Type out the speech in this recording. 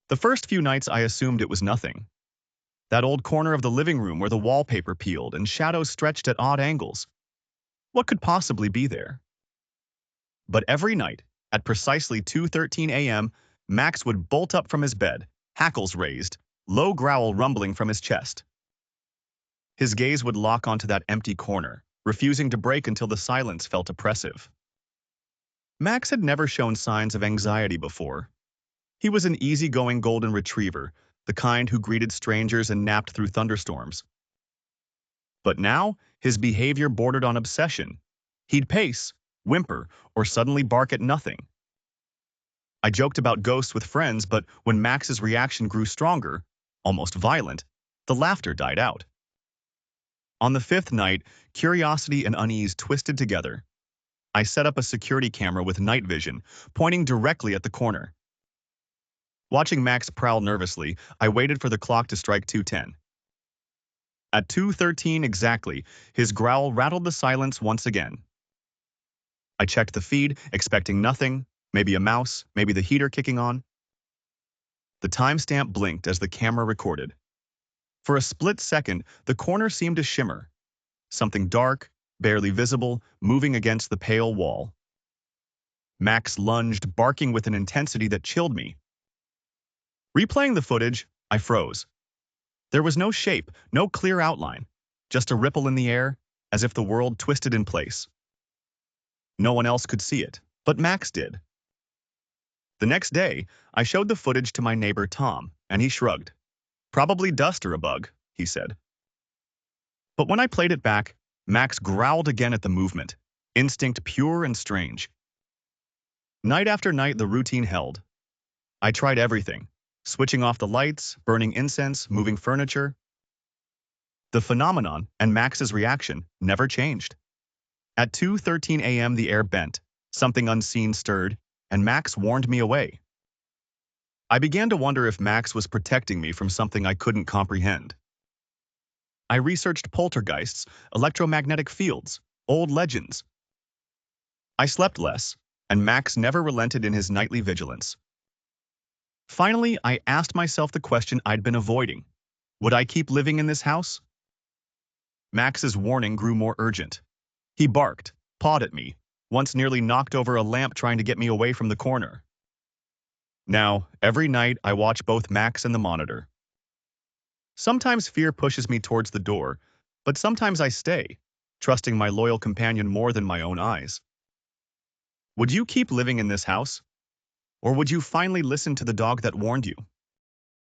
The first few nights I assumed it was nothing. That old corner of the living room where the wallpaper peeled and shadows stretched at odd angles. What could possibly be there? But every night, at precisely 2:13 a.m., Max would bolt up from his bed, hackles raised, low growl rumbling from his chest. His gaze would lock onto that empty corner, refusing to break until the silence felt oppressive. Max had never shown signs of anxiety before. He was an easygoing golden retriever, the kind who greeted strangers and napped through thunderstorms. But now, his behavior bordered on obsession. He'd pace, whimper, or suddenly bark at nothing. I joked about ghosts with friends, but when Max's reaction grew stronger, almost violent, the laughter died out. On the fifth night, curiosity and unease twisted together. I set up a security camera with night vision, pointing directly at the corner. Watching Max prowl nervously, I waited for the clock to strike 2:10. At 2:13 exactly, his growl rattled the silence once again. I checked the feed, expecting nothing, maybe a mouse, maybe the heater kicking on. The timestamp blinked as the camera recorded. For a split second, the corner seemed to shimmer. Something dark, barely visible, moving against the pale wall. Max lunged, barking with an intensity that chilled me. Replaying the footage, I froze. There was no shape, no clear outline, just a ripple in the air, as if the world twisted in place. No one else could see it, but Max did. The next day, I showed the footage to my neighbor Tom, and he shrugged. Probably dust or a bug, he said. But when I played it back, Max growled again at the movement, instinct pure and strange. Night after night, the routine held. I tried everything, switching off the lights, burning incense, moving furniture. The phenomenon and Max's reaction never changed. At 2:13 a.m., the air bent, something unseen stirred, and Max warned me away. I began to wonder if Max was protecting me from something I couldn't comprehend. I researched poltergeists, electromagnetic fields, old legends. I slept less, and Max never relented in his nightly vigilance. Finally, I asked myself the question I'd been avoiding. Would I keep living in this house? Max's warning grew more urgent. He barked, pawed at me, once nearly knocked over a lamp trying to get me away from the corner. Now, every night I watch both Max and the monitor. Sometimes fear pushes me towards the door, but sometimes I stay, trusting my loyal companion more than my own eyes. Would you keep living in this house? Or would you finally listen to the dog that warned you?